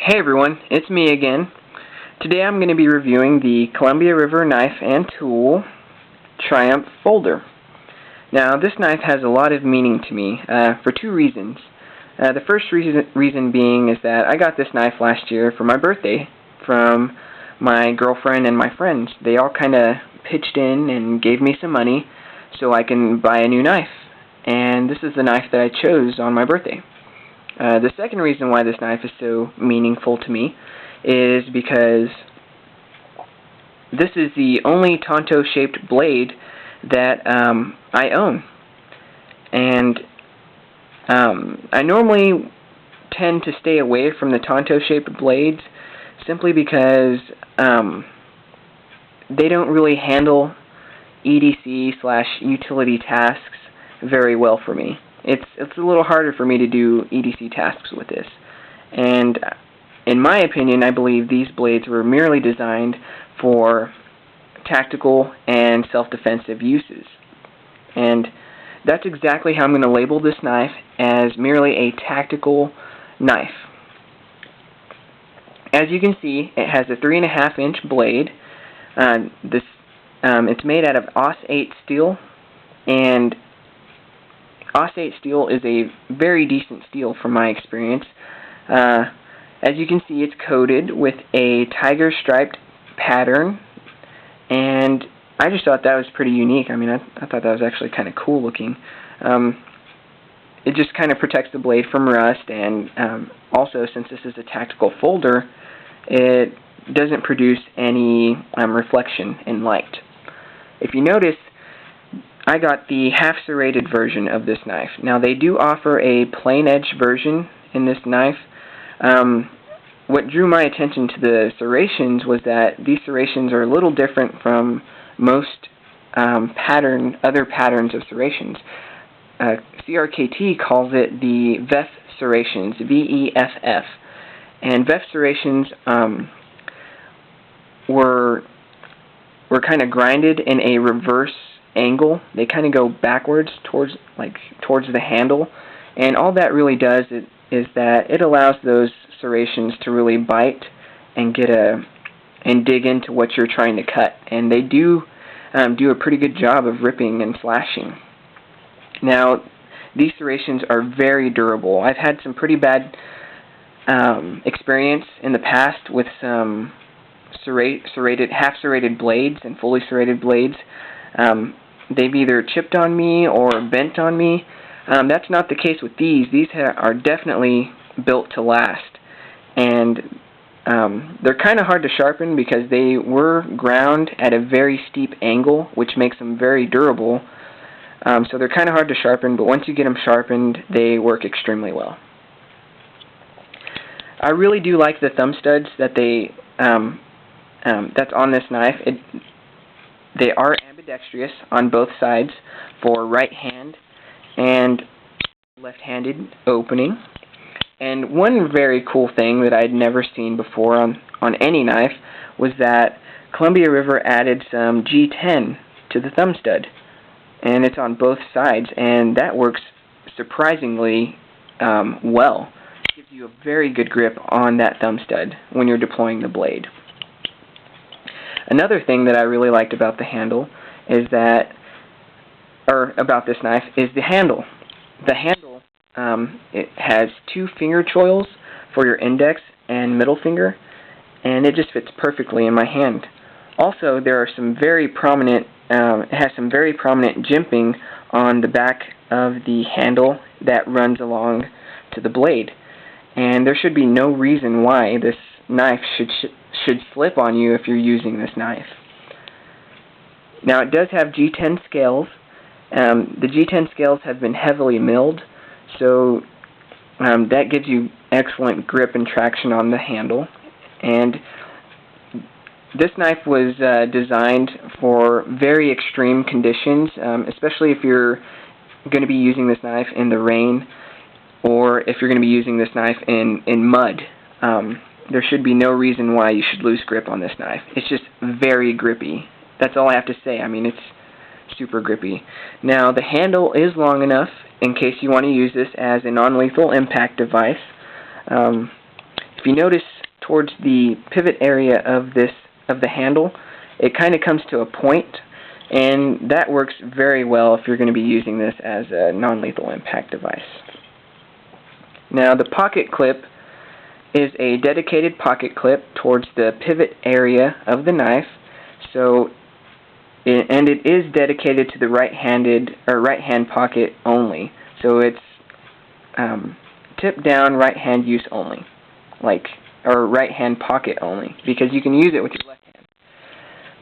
Hey everyone, it's me again. Today I'm going to be reviewing the Columbia River Knife and Tool Triumph Folder. Now this knife has a lot of meaning to me for two reasons. The first reason being is that I got this knife last year for my birthday from my girlfriend and my friends. They all kind of pitched in and gave me some money so I can buy a new knife. And this is the knife that I chose on my birthday. The second reason why this knife is so meaningful to me is because this is the only Tanto shaped blade that I own. And I normally tend to stay away from the Tanto shaped blades simply because they don't really handle EDC/utility tasks very well for me. It's a little harder for me to do EDC tasks with this. And in my opinion, I believe these blades were merely designed for tactical and self-defensive uses. And that's exactly how I'm going to label this knife, as merely a tactical knife. As you can see, it has a 3.5-inch blade. It's made out of AUS-8 steel, and AUS-8 steel is a very decent steel from my experience. As you can see, it's coated with a tiger striped pattern, and I just thought that was pretty unique. I mean, I thought that was actually kind of cool looking. It just kind of protects the blade from rust, and also, since this is a tactical folder, it doesn't produce any reflection in light. If you notice, I got the half serrated version of this knife. Now they do offer a plain edge version in this knife. What drew my attention to the serrations was that these serrations are a little different from most other patterns of serrations. CRKT calls it the Veff Serrations, V-E-F-F. And Veff Serrations were kind of grinded in a reverse angle. They kind of go backwards towards the handle, and all that really does is that it allows those serrations to really bite and dig into what you're trying to cut, and they do a pretty good job of ripping and slashing. Now these serrations are very durable. I've had some pretty bad experience in the past with some half serrated blades and fully serrated blades. They've either chipped on me or bent on me. That's not the case with these. These are definitely built to last. And they're kind of hard to sharpen because they were ground at a very steep angle, which makes them very durable. So they're kind of hard to sharpen, but once you get them sharpened, they work extremely well. I really do like the thumb studs that that's on this knife. They are ambidextrous on both sides for right hand and left-handed opening. And one very cool thing that I'd never seen before on any knife was that Columbia River added some G10 to the thumb stud. And it's on both sides, and that works surprisingly well. It gives you a very good grip on that thumb stud when you're deploying the blade. Another thing that I really liked about the handle is about this knife is the handle. The handle, it has 2 finger choils for your index and middle finger, and it just fits perfectly in my hand. Also, there are some very prominent, it has some very prominent jimping on the back of the handle that runs along to the blade. And there should be no reason why this knife should slip on you if you're using this knife. Now it does have G10 scales. The G10 scales have been heavily milled, so that gives you excellent grip and traction on the handle. And this knife was designed for very extreme conditions, especially if you're going to be using this knife in the rain, or if you're going to be using this knife in mud. There should be no reason why you should lose grip on this knife. It's just very grippy. That's all I have to say. I mean, it's super grippy. Now, the handle is long enough in case you want to use this as a non-lethal impact device. If you notice towards the pivot area of the handle, it kind of comes to a point, and that works very well if you're going to be using this as a non-lethal impact device. Now, the pocket clip is a dedicated pocket clip towards the pivot area of the knife, and it is dedicated to the right-hand pocket only. So it's tip down, right-hand use only, or right-hand pocket only, because you can use it with your left hand,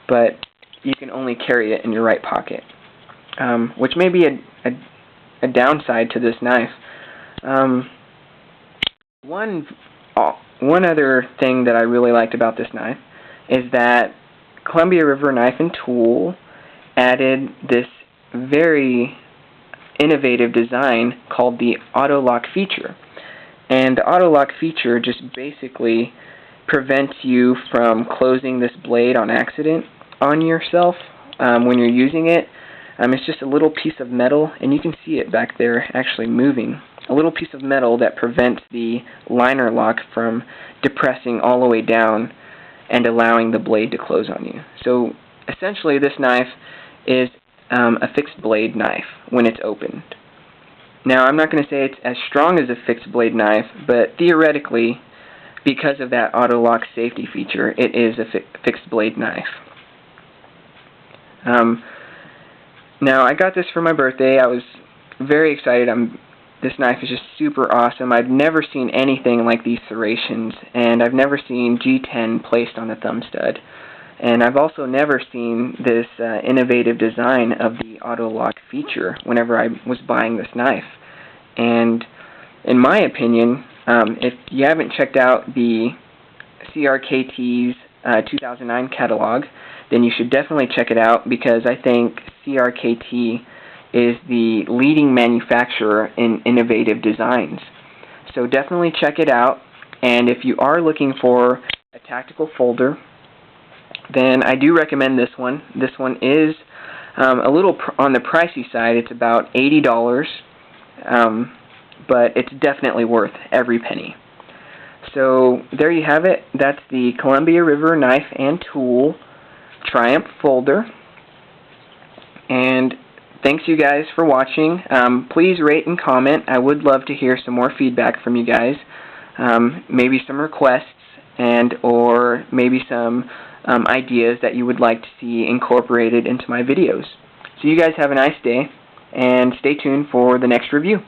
but you can only carry it in your right pocket, which may be a downside to this knife. One other thing that I really liked about this knife is that Columbia River Knife and Tool added this very innovative design called the AutoLAWKS feature. And the AutoLAWKS feature just basically prevents you from closing this blade on accident on yourself when you're using it. It's just a little piece of metal, and you can see it back there actually moving. A little piece of metal that prevents the liner lock from depressing all the way down and allowing the blade to close on you. So essentially this knife is a fixed blade knife when it's opened. Now, I'm not going to say it's as strong as a fixed blade knife, but theoretically, because of that AutoLAWKS safety feature, it is a fixed blade knife. Now, I got this for my birthday. I was very excited. This knife is just super awesome. I've never seen anything like these serrations, and I've never seen G10 placed on a thumb stud. And I've also never seen this innovative design of the AutoLAWKS feature whenever I was buying this knife. And in my opinion, if you haven't checked out the CRKT's 2009 catalog, then you should definitely check it out, because I think CRKT is the leading manufacturer in innovative designs. So definitely check it out, and if you are looking for a tactical folder, then I do recommend this one. This one is a little on the pricey side. It's about $80, but it's definitely worth every penny. So there you have it. That's the Columbia River Knife and Tool Triumph folder. And thanks you guys for watching. Please rate and comment. I would love to hear some more feedback from you guys. Maybe some requests or maybe some ideas that you would like to see incorporated into my videos. So you guys have a nice day, and stay tuned for the next review.